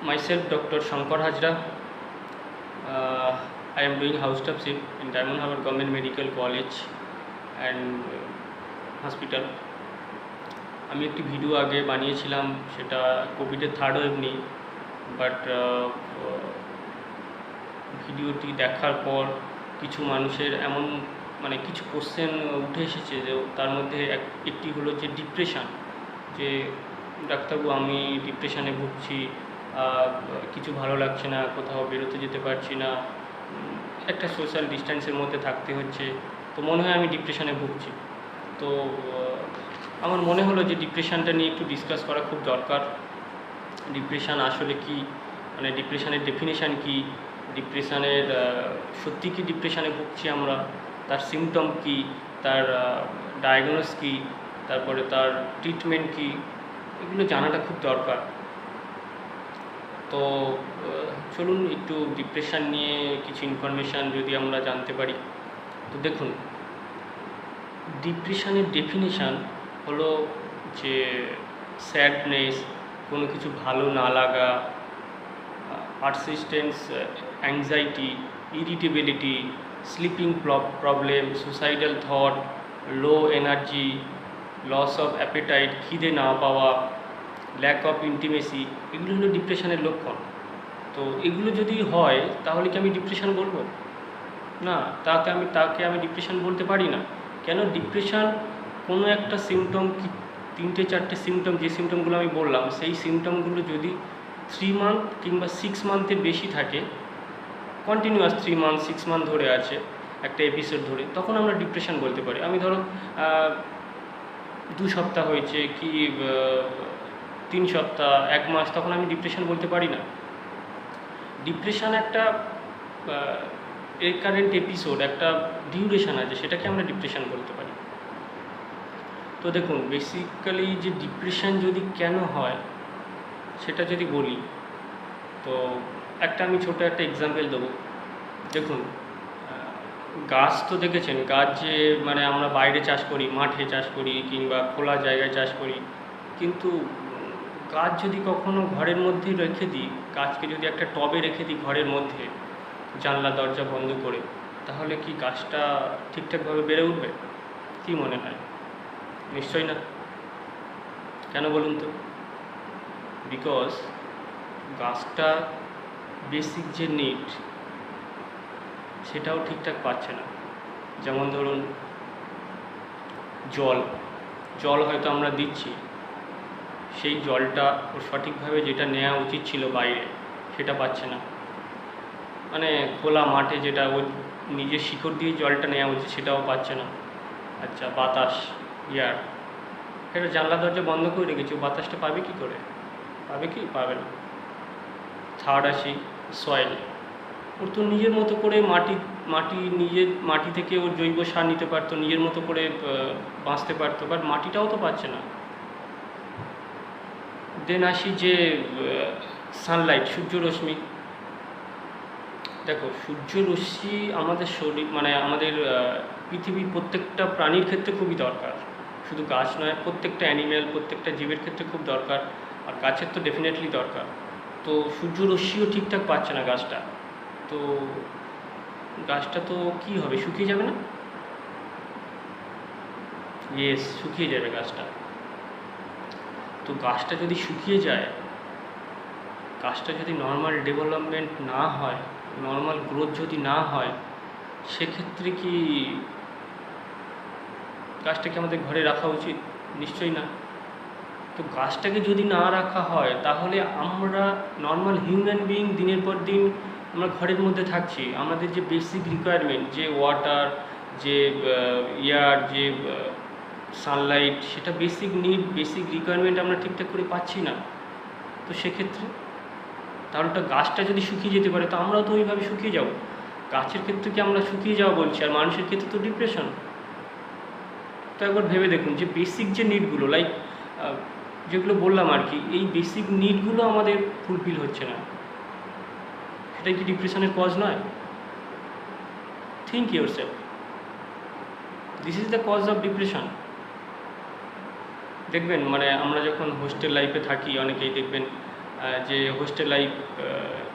Myself, Dr. Shankar Hajra. I am doing house stafship in Diamond Harbour Government Medical College and Hospital. আমি একটি video আগে বানিয়েছিলাম, সেটা কোভিডের থার্ড ওয়েভ নিয়ে, বাট ভিডিওটি দেখার পর কিছু মানুষের এমন কিছু কোশ্চেন উঠে এসেছে, যে তার মধ্যে একটি হলো যে ডিপ্রেশান, যে ডাক্তারবাবু আমি ডিপ্রেশানে ভুগছি, কিছু ভালো লাগছে না, কোথাও বেরোতে যেতে পারছি না, একটা সোশ্যাল ডিস্ট্যান্সের মধ্যে থাকতে হচ্ছে, তো মনে হয় আমি ডিপ্রেশানে ভুগছি। তো আমার মনে হলো যে ডিপ্রেশানটা নিয়ে একটু ডিসকাস করা খুব দরকার। ডিপ্রেশান আসলে কি, ডিপ্রেশানের ডেফিনেশান কি, ডিপ্রেশানের সত্যি কি ডিপ্রেশানে ভুগছি আমরা, তার সিমটম কি, তার ডায়াগনোস কি, তারপরে তার ট্রিটমেন্ট কি, এগুলো জানাটা খুব দরকার। তো চলুন একটু ডিপ্রেশান নিয়ে কিছু ইনফরমেশান যদি আমরা জানতে পারি। তো দেখুন, ডিপ্রেশানের ডেফিনেশান হলো যে স্যাডনেস, কোনো কিছু ভালো না লাগা, persistence anxiety, irritability, sleeping problem, suicidal thought, low energy, loss of appetite, খিদে না পাওয়া, ল্যাক অফ ইন্টিমেসি, এগুলো হলো ডিপ্রেশনের লক্ষণ। তো এগুলো যদি হয় তাহলে কি আমি ডিপ্রেশন বলবো? না, তাকে আমি ডিপ্রেশন বলতে পারি না। কেন? ডিপ্রেশন কোনো একটা সিমটম, কি 3-4টে সিমটম, যে সিমটমগুলো আমি বললাম, সেই সিমটমগুলো যদি 3 মান্থ কিংবা 6 মান্থের বেশি থাকে, কন্টিনিউয়াস 3 মান্থ 6 মান্থ ধরে আছে একটা এপিসোড ধরে, তখন আমরা ডিপ্রেশন বলতে পারি। আমি ধরো 2 সপ্তাহ হয়েছে কি 3 সপ্তাহ, 1 মাস, তখন আমি ডিপ্রেশন বলতে পারি না। ডিপ্রেশন একটা রিকারেন্ট এপিসোড, একটা ডিউরেশন আছে, সেটাকে আমরা ডিপ্রেশন বলতে পারি। তো দেখুন, বেসিক্যালি যে ডিপ্রেশন যদি কেন হয় সেটা যদি বলি, তো আমি ছোট একটা এক্সাম্পল দেবো। দেখুন, গাছ তো দেখেছেন, গাছ যে আমরা বাইরে চাষ করি, মাঠে চাষ করি কিংবা খোলা জায়গায় চাষ করি, কিন্তু গাছ যদি কখনো ঘরের মধ্যে রেখে দিই, গাছকে যদি একটা টবে রেখে দিই ঘরের মধ্যে, জানলা দরজা বন্ধ করে, তাহলে কি গাছটা ঠিকঠাকভাবে বেড়ে উঠবে? কী মনে হয়? নিশ্চয়ই না। কেন বলুন তো? বিকজ গাছটা বেসিক যে নিড সেটাও ঠিকঠাক পাচ্ছে না। যেমন ধরুন, জল হয়তো আমরা দিচ্ছি, সেই জলটা ও সঠিকভাবে যেটা নেওয়া উচিত ছিল বাইরে, সেটা পাচ্ছে না। খোলা মাঠে যেটা ওই নিজের শিকড় দিয়ে জলটা নেওয়া উচিত, সেটাও পাচ্ছে না। আচ্ছা, বাতাস, এয়ার, সেটা জানলা দরজা বন্ধ করে রেখেছি, বাতাসটা পাবে কি করে? পাবে কি? পাবে না। থার্ড আসি, সয়েল। ওর তো নিজের মতো করে মাটি থেকে ওর জৈব সার নিতে পারতো, নিজের মতো করে বাঁচতে পারতো, বাট মাটিটাও তো পাচ্ছে না। দেন আসি যে সানলাইট, সূর্যরশ্মি। দেখো, সূর্যরশ্মি আমাদের শরীর, আমাদের পৃথিবীর প্রত্যেকটা প্রাণীর ক্ষেত্রে খুবই দরকার, শুধু গাছ নয়, প্রত্যেকটা অ্যানিম্যাল, প্রত্যেকটা জীবের ক্ষেত্রে খুব দরকার, আর গাছের তো ডেফিনেটলি দরকার। তো সূর্যরশ্মিও ঠিকঠাক পাচ্ছে না গাছটা, তো গাছটা তো কী হবে? শুকিয়ে যাবে না? ইয়েস, শুকিয়ে যাবে গাছটা। তো গাছটা যদি শুকিয়ে যায়, গাছটা যদি নর্মাল ডেভেলপমেন্ট না হয়, নর্মাল গ্রোথ যদি না হয়, সেক্ষেত্রে কি গাছটাকে আমাদের ঘরে রাখা উচিত? নিশ্চয়ই না। তো গাছটাকে যদি না রাখা হয়, তাহলে আমরা নর্মাল হিউম্যান বিইং দিনের পর দিন আমরা ঘরের মধ্যে থাকছি, আমাদের যে বেসিক রিকোয়ারমেন্ট, যে ওয়াটার, যে এয়ার, যে সানলাইট, সেটা বেসিক নিড, বেসিক রিকোয়ারমেন্ট আমরা ঠিকঠাক করে পাচ্ছি না। তো সেক্ষেত্রে তাহলে গাছটা যদি শুকিয়ে যেতে পারে, তো আমরাও তো ওইভাবে শুকিয়ে যাব। গাছের ক্ষেত্রে কি আমরা শুকিয়ে যাওয়া বলছি, আর মানুষের ক্ষেত্রে তো ডিপ্রেশন। তো একবার ভেবে দেখুন, যে বেসিক যে নিডগুলো, লাইক যেগুলো বললাম আর কি, এই বেসিক নিডগুলো আমাদের ফুলফিল হচ্ছে না, সেটাই কি ডিপ্রেশনের কজ নয়? Think yourself, this is the cause of depression. দেখবেন আমরা যখন হোস্টেল লাইফে থাকি, অনেকেই দেখবেন যে হোস্টেল লাইফ,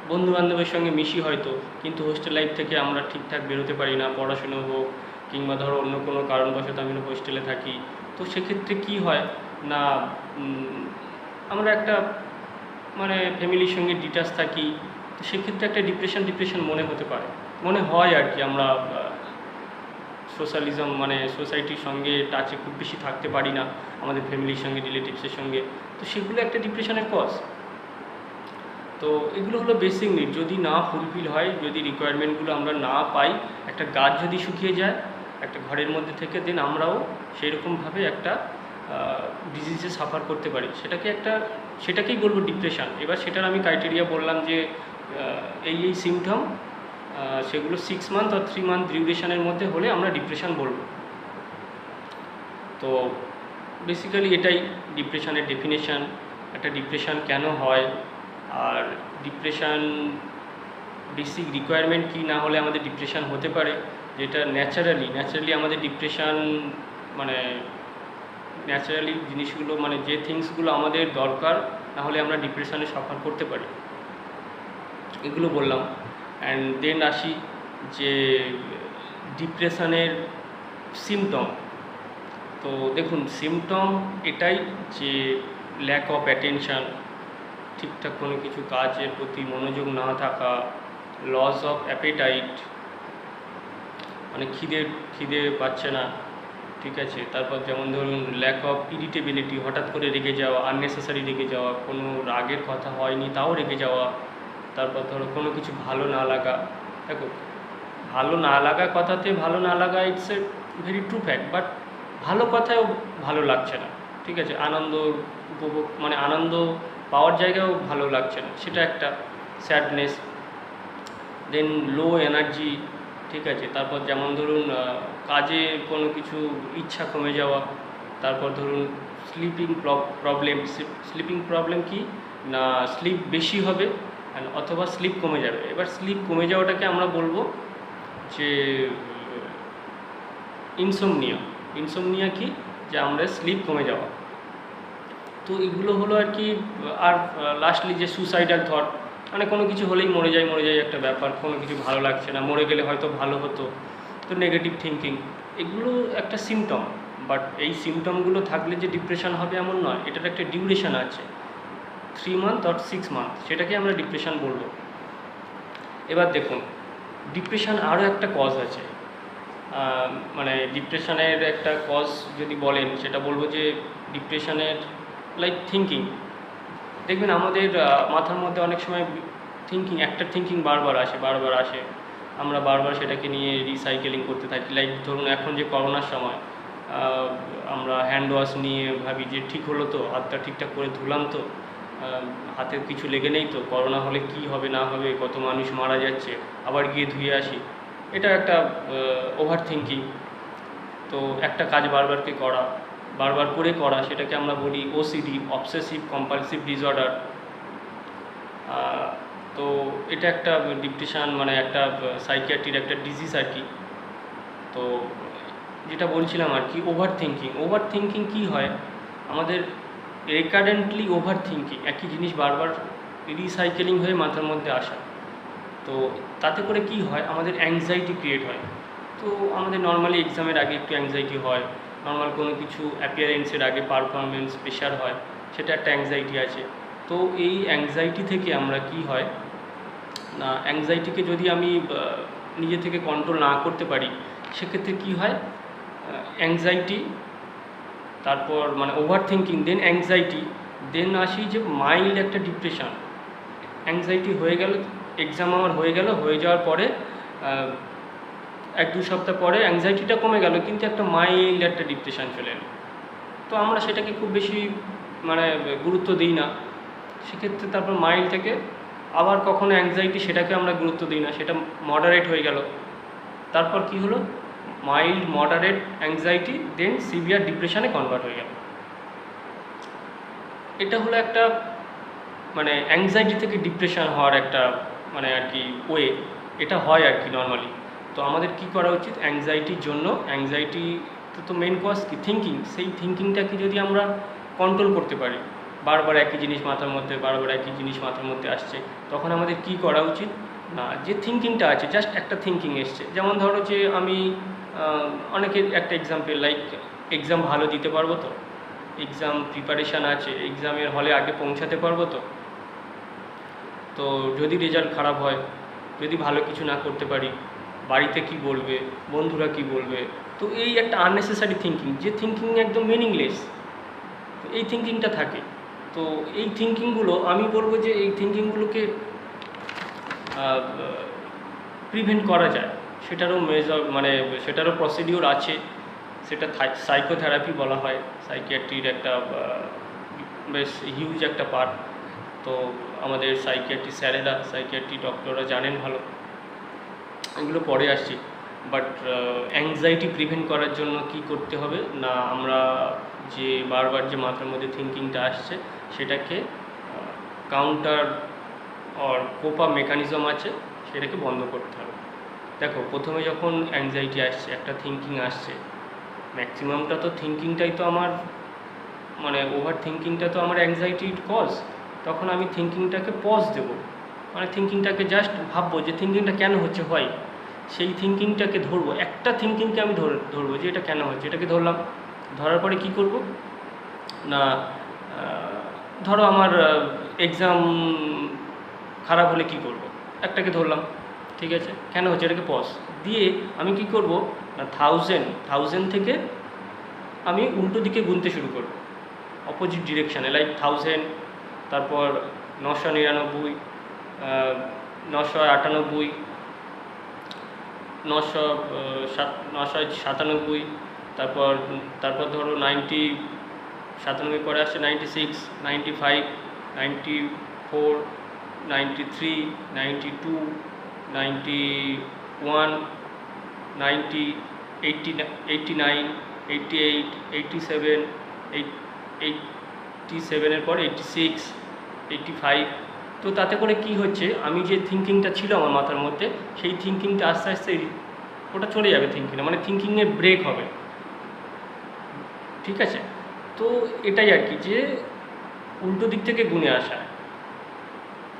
বন্ধুবান্ধবের সঙ্গে মিশি হয়তো, কিন্তু হোস্টেল লাইফ থেকে আমরা ঠিকঠাক বেরোতে পারি না, পড়াশুনো হোক কিংবা ধরো অন্য কোনো কারণবশত আমি হোস্টেলে থাকি। তো সেক্ষেত্রে কি হয় না, আমরা একটা মানে ফ্যামিলির সঙ্গে ডিটাচ থাকি, তো সেক্ষেত্রে একটা ডিপ্রেশন মনে হতে পারে, মনে হয় আর কি। আমরা সোশ্যালিজম মানে সোসাইটির সঙ্গে টাচে খুব বেশি থাকতে পারি না আমাদের ফ্যামিলির সঙ্গে, রিলেটিভসের সঙ্গে, তো সেগুলো একটা ডিপ্রেশনের কজ। তো এগুলো হলো বেসিক নিড। যদি না ফুলফিল হয়, যদি রিকোয়ারমেন্টগুলো আমরা না পাই, একটা গাছ যদি শুকিয়ে যায় একটা ঘরের মধ্যে থেকে, দেন আমরাও সেই রকমভাবে একটা ডিজিজে সাফার করতে পারি, সেটাকেই বলবো ডিপ্রেশন। এবার সেটার আমি ক্রাইটেরিয়া বললাম যে এই সিমটম, সেগুলো 6 মান্থ আর 3 মান্থ ডিউরেশনের মধ্যে হলে আমরা ডিপ্রেশন বলবো। তো বেসিক্যালি এটাই ডিপ্রেশনের ডেফিনেশান, একটা ডিপ্রেশন কেন হয়, আর ডিপ্রেশন বেসিক রিকোয়ারমেন্ট কী না হলে আমাদের ডিপ্রেশন হতে পারে, যেটা ন্যাচারালি আমাদের ডিপ্রেশন মানে ন্যাচারালি জিনিসগুলো মানে যে থিংসগুলো আমাদের দরকার না হলে আমরা ডিপ্রেশনে সাফার করতে পারি, এগুলো বললাম। অ্যান্ড দেন আসি যে ডিপ্রেশনের সিমটম। তো দেখুন, সিমটম এটাই যে ল্যাক অফ অ্যাটেনশান, ঠিকঠাক কোনো কিছু কাজের প্রতি মনোযোগ না থাকা, লস অফ অ্যাপেটাইট মানে খিদে পাচ্ছে না, ঠিক আছে। তারপর যেমন ধরুন ল্যাক অফ ইরিটেবিলিটি, হঠাৎ করে রেগে যাওয়া, আননেসেসারি রেগে যাওয়া, কোনো রাগের কথা হয়নি তাও রেগে যাওয়া। তারপর ধরো কোনো কিছু ভালো না লাগা। দেখো, ভালো না লাগা কথাতে ভালো না লাগা it's a very true fact, but ভালো কথায়ও ভালো লাগছে না, ঠিক আছে। আনন্দ উপভোগ মানে আনন্দ পাওয়ার জায়গায়ও ভালো লাগছে না, সেটা একটা স্যাডনেস। দেন লো এনার্জি, ঠিক আছে। তারপর যেমন ধরুন কাজে কোনো কিছু ইচ্ছা কমে যাওয়া। তারপর ধরুন স্লিপিং প্রবলেম কি না, স্লিপ বেশি হবে অথবা স্লিপ কমে যাবে। এবার স্লিপ কমে যাওয়াটাকে আমরা বলবো যে ইনসোমনিয়া কি, যে আমরা স্লিপ কমে যাওয়া। তো এগুলো হলো আর কি। আর লাস্টলি যে সুসাইডাল থট, মানে কোনো কিছু হলেই মরে যাই একটা ব্যাপার, কোনো কিছু ভালো লাগছে না, মরে গেলে হয়তো ভালো হতো, তো নেগেটিভ থিঙ্কিং, এগুলো একটা সিমটম। বাট এই সিমটমগুলো থাকলে যে ডিপ্রেশন হবে এমন নয়, এটার একটা ডিউরেশন আছে 3 মান্থ অর 6 মান্থ, সেটাকে আমরা ডিপ্রেশন বলবো। এবার দেখুন, ডিপ্রেশন আরও একটা কজ আছে, মানে ডিপ্রেশনের একটা কজ যদি বলেন, সেটা বলবো যে ডিপ্রেশনের লাইক থিঙ্কিং। দেখবেন আমাদের মাথার মধ্যে অনেক সময় একটা থিঙ্কিং বারবার আসে, আমরা বারবার সেটাকে নিয়ে রিসাইকেলিং করতে থাকি। লাইক ধরুন এখন যে করোনার সময় আমরা হ্যান্ড ওয়াশ নিয়ে ভাবি যে ঠিক হলো তো, হাতটা ঠিকঠাক করে ধুলাম তো, হাতে কিছু লেগে নেই তো, করোনা হলে কি হবে না হবে, কত মানুষ মারা যাচ্ছে, আবার গিয়ে ধুয়ে আসি। এটা একটা ওভার থিঙ্কিং। তো একটা কাজ বারবার করে করা, সেটাকে আমরা বলি ওসিডি, অবসেসিভ কম্পালসিভ ডিসঅর্ডার। তো এটা একটা ডিপ্রেশন মানে একটা সাইকিয়াট্রির একটা ডিজিজ আর কি। তো যেটা বলছিলাম আর কি, ওভার থিঙ্কিং কী হয়, আমাদের রেকারেন্টলি ওভার থিঙ্কিং, একই জিনিস বারবার রিসাইকেলিং হয়ে মাথার মধ্যে আসা। তো তাতে করে কি হয়, আমাদের অ্যাংজাইটি ক্রিয়েট হয়। তো আমাদের নর্মালি এক্সামের আগে একটু অ্যাংজাইটি হয়, নর্মাল কোনো কিছু অ্যাপিয়ারেন্সের আগে পারফরমেন্স প্রেশার হয়, সেটা একটা অ্যাংজাইটি আছে। তো এই অ্যাংজাইটি থেকে আমরা কি হয় না, অ্যাংজাইটিকে যদি আমি নিজে থেকে কন্ট্রোল না করতে পারি, সেক্ষেত্রে কি হয়, অ্যাংজাইটি, তারপর মানে ওভার থিঙ্কিং, দেন অ্যাংজাইটি, দেন আসি যে মাইল্ড একটা ডিপ্রেশন। অ্যাংজাইটি হয়ে গেল, এক্সাম আমার হয়ে যাওয়ার পরে 1-2 সপ্তাহ পরে অ্যাংজাইটিটা কমে গেল, কিন্তু একটা মাইল্ড একটা ডিপ্রেশন চলে এলো। তো আমরা সেটাকে খুব বেশি মানে গুরুত্ব দিই না, সেক্ষেত্রে তারপর মাইল্ড থেকে আবার কখনো অ্যাংজাইটি, সেটাকে আমরা গুরুত্ব দিই না, সেটা মডারেট হয়ে গেল। তারপর কি হলো, মাইল্ড মডারেট অ্যাংজাইটি, দেন সিভিয়ার ডিপ্রেশনে কনভার্ট হয়ে গেল। এটা হলো একটা মানে অ্যাংজাইটি থেকে ডিপ্রেশন হওয়ার একটা মানে আর কি ওয়ে, এটা হয় আর কি নর্মালি। তো আমাদের কি করা উচিত, অ্যাংজাইটির জন্য, অ্যাংজাইটি তো মেন কজ কি থিঙ্কিং, সেই থিঙ্কিংটাকে যদি আমরা কন্ট্রোল করতে পারি, বারবার একই জিনিস মাথার মধ্যে আসছে, তখন আমাদের কি করা উচিত না, যে থিঙ্কিংটা আছে জাস্ট একটা থিঙ্কিং এসছে, যেমন ধরো যে আমি অনেকের একটা এক্সাম্পল, লাইক এক্সাম ভালো দিতে পারবো তো, এক্সাম প্রিপারেশান আছে, এক্সামের হলে আগে পৌঁছাতে পারবো তো, তো যদি রেজাল্ট খারাপ হয়, যদি ভালো কিছু না করতে পারি, বাড়িতে কি বলবে, বন্ধুরা কি বলবে, তো এই একটা আননেসেসারি থিঙ্কিং, যে থিঙ্কিং একদম মিনিংলেস, তো এই থিঙ্কিংটা থাকে। তো এই থিঙ্কিংগুলো আমি বলবো যে এই থিঙ্কিংগুলোকে প্রিভেন্ট করা যায়, সেটারও সেটারও প্রসিডিওর আছে, সেটা সাইকোথেরাপি বলা হয়, সাইকিয়াট্রির একটা বেশ হিউজ একটা পার্ট। তো আমাদের সাইকিয়াট্রি স্যারেরা, সাইকিয়াট্রি ডক্টররা জানেন ভালো, এগুলো পরে আসছি। বাট অ্যাংজাইটি প্রিভেন্ট করার জন্য কি করতে হবে না, আমরা যে বারবার যে মাথার মধ্যে থিঙ্কিংটা আসছে সেটাকে কাউন্টার আর কোপা মেকানিজম আছে, সেটাকে বন্ধ করতে হবে। দেখো, প্রথমে যখন অ্যাংজাইটি আসছে, একটা থিঙ্কিং আসছে, ম্যাক্সিমামটা তো থিঙ্কিংটাই তো আমার ওভার থিঙ্কিংটা তো আমার অ্যাংজাইটির কজ। তখন আমি থিঙ্কিংটাকে পজ দেবো, থিঙ্কিংটাকে জাস্ট ভাববো যে থিঙ্কিংটা কেন হচ্ছে, হয় সেই থিঙ্কিংটাকে ধরবো, একটা থিঙ্কিংকে আমি ধরবো যে এটা কেন হচ্ছে, এটাকে ধরলাম। ধরার পরে কি করব না, ধরো আমার এক্সাম খারাপ হলে কি করব, একটাকে ধরলাম, ঠিক আছে, কেন হচ্ছে, এটাকে পজ দিয়ে আমি কি করব না, থাউজেন্ড থেকে আমি উল্টো দিকে গুনতে শুরু করব, অপোজিট ডিরেকশানে, লাইক 1000, তারপর 999, 998, 997, তারপর ধরো 90, 97 পরে আসছে 96, 95, 94, 93, 92, 91, 90, 89, 88, 87, 87 পরে 86, 85। তো তাতে করে কি হচ্ছে, আমি যে থিঙ্কিংটা ছিল আমার মাথার মধ্যে, সেই থিঙ্কিংটা আস্তে আস্তে ওটা চলে যাবে, থিঙ্কিংয়ের ব্রেক হবে, ঠিক আছে। তো এটাই আর কি, যে উল্টো দিক থেকে গুনে আসা,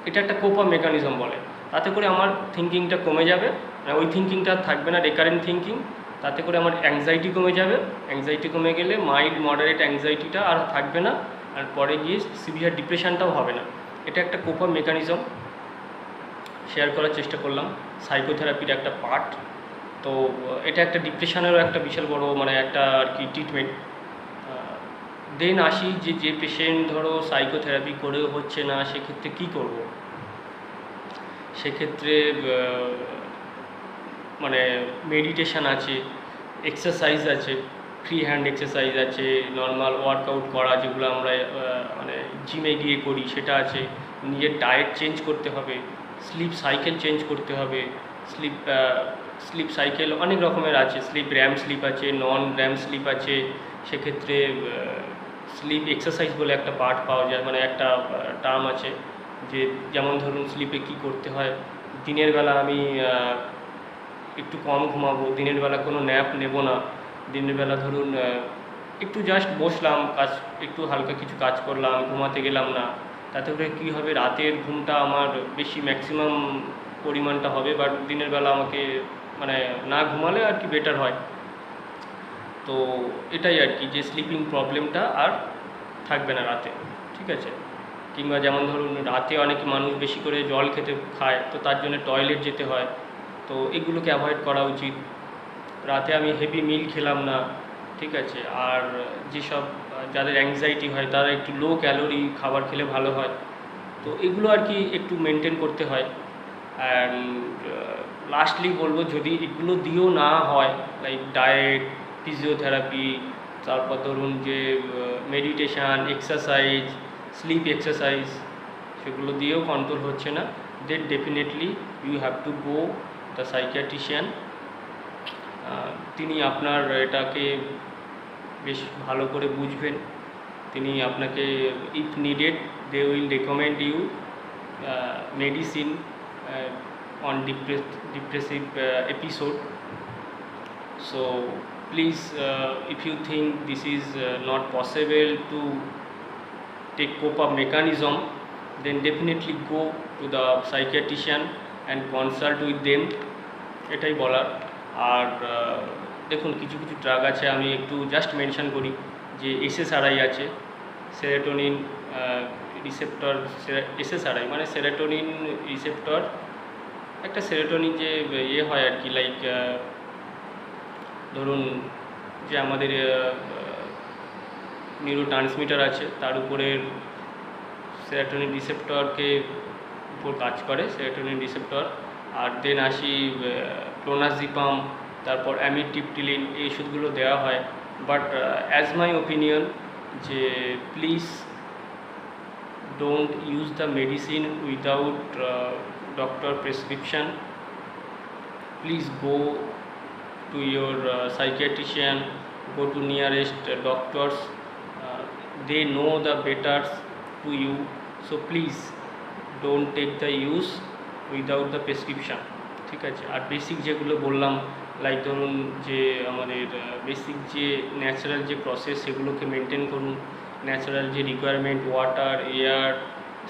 এটা একটা কোপা মেকানিজম বলে। তাতে করে আমার থিঙ্কিংটা কমে যাবে, ওই থিঙ্কিংটা থাকবে না, রেকারেন্ট থিঙ্কিং। তাতে করে আমার অ্যাংজাইটি কমে যাবে, অ্যাংজাইটি কমে গেলে মাইল্ড মডারেট অ্যাংজাইটিটা আর থাকবে না, আর পরে গিয়ে সিভিয়ার ডিপ্রেশনটাও হবে না। এটা একটা কোপা মেকানিজম শেয়ার করার চেষ্টা করলাম, সাইকোথেরাপির একটা পার্ট। তো এটা একটা ডিপ্রেশনেরও একটা বিশাল বড় একটা আর কি ট্রিটমেন্ট। দেন আসি যে পেশেন্ট ধরো সাইকোথেরাপি করেও হচ্ছে না, সেক্ষেত্রে কি করব। সেক্ষেত্রে মেডিটেশান আছে, এক্সারসাইজ আছে, ফ্রি হ্যান্ড এক্সারসাইজ আছে, নর্মাল ওয়ার্কআউট করা যেগুলো আমরা জিমে গিয়ে করি সেটা আছে, নিজের ডায়েট চেঞ্জ করতে হবে, স্লিপ সাইকেল চেঞ্জ করতে হবে। স্লিপ সাইকেল অনেক রকমের আছে, র্যাম স্লিপ আছে, নন র্যাম স্লিপ আছে। সেক্ষেত্রে স্লিপ এক্সারসাইজ বলে একটা পার্ট পাওয়া যায়, একটা টার্ম আছে, যে যেমন ধরুন স্লিপে কি করতে হয়। দিনের বেলা আমি একটু কম ঘুমাবো, দিনের বেলা কোনো ন্যাপ নেব না। দিনের বেলা ধরুন একটু জাস্ট বসলাম, একটু হালকা কিছু কাজ করলাম, ঘুমাতে গেলাম না। তাতে করে কী হবে, রাতের ঘুমটা আমার বেশি ম্যাক্সিমাম পরিমাণটা হবে, বাট দিনের বেলা আমাকে না ঘুমালে আর কি বেটার হয়। তো এটাই আর কি, যে স্লিপিং প্রবলেমটা আর থাকবে না রাতে, ঠিক আছে। কিংবা যেমন ধরুন রাতে অনেক মানুষ বেশি করে জল খায়, তো তার জন্য টয়লেট যেতে হয়, তো এগুলোকে অ্যাভয়েড করা উচিত। রাতে আমি হেভি মিল খেলাম না, ঠিক আছে। আর যেসব যাদের অ্যাংজাইটি হয় তারা একটু লো ক্যালোরি খাবার খেলে ভালো হয়। তো এগুলো আর কি একটু মেনটেন করতে হয়। অ্যান্ড লাস্টলি বলবো, যদি এগুলো দিয়েও না হয়, লাইক ডায়েট, ফিজিওথেরাপি, তারপর ধরুন যে মেডিটেশান, এক্সারসাইজ, স্লিপ এক্সারসাইজ, সেগুলো দিয়েও কন্ট্রোল হচ্ছে না, then definitely you have to go the psychiatrist. তিনি আপনার এটাকে বেশ ভালো করে বুঝবেন। তিনি আপনাকে if needed they will recommend you medicine on depressive episode. So please, if you think this is not possible to take cope-up mechanism, then definitely go to the psychiatrician and consult with them, এটাই বলার। আর দেখুন কিছু কিছু drug আছে, আমি একটু just mention করি যে SSRI আছে, সেরোটোনিন রিসেপ্টর, SSRI মানে সেরোটোনিন রিসেপ্টর, একটা সেরোটোনিন যে ইয়ে হয় আর কি, লাইক ধরুন যে আমাদের নিউরো ট্রান্সমিটার আছে তার উপরে সেরোটোনিন রিসেপ্টরকে উপর কাজ করে সেরোটোনিন রিসেপ্টর। আর দেন আসি ক্লোনাজিপাম, তারপর অ্যামিট্রিপটিলিন, এই ওষুধগুলো দেওয়া হয়। বাট অ্যাজ মাই ওপিনিয়ন যে please don't use the medicine without doctor prescription. Please go to your psychiatrician, go to nearest doctors, they know the better to you, so please don't take the use without the prescription, ঠিক আছে। আর basic যেগুলো বললাম, like ধরুন যে আমাদের basic যে natural যে process সেগুলোকে মেনটেন করুন, ন্যাচারাল যে requirement water, air,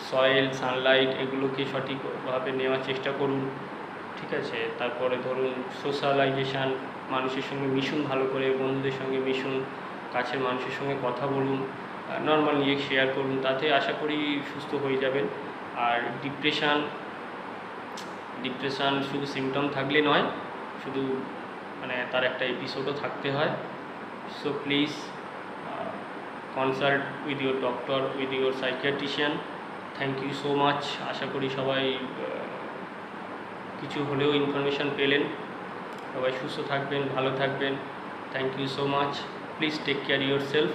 soil, Sunlight এগুলোকে সঠিকভাবে নেওয়ার চেষ্টা করুন, ঠিক আছে। তারপরে ধরুন সোশ্যালাইজেশান, মানুষের সঙ্গে মিশুন, ভালো করে বন্ধুদের সঙ্গে মিশুন, কাছের মানুষের সঙ্গে কথা বলুন, নর্মাল নিয়ে শেয়ার করুন, তাতে আশা করি সুস্থ হয়ে যাবেন। আর ডিপ্রেশান শুধু সিমটম থাকলে নয়, শুধু মানে তার একটা এপিসোডও থাকতে হয়। So please consult with your doctor, with your psychiatrist. Thank you so much. আশা করি সবাই কিছু হলেও ইনফরমেশান পেলেন। সবাই সুস্থ থাকবেন, ভালো থাকবেন। Thank you so much. Please take care your self.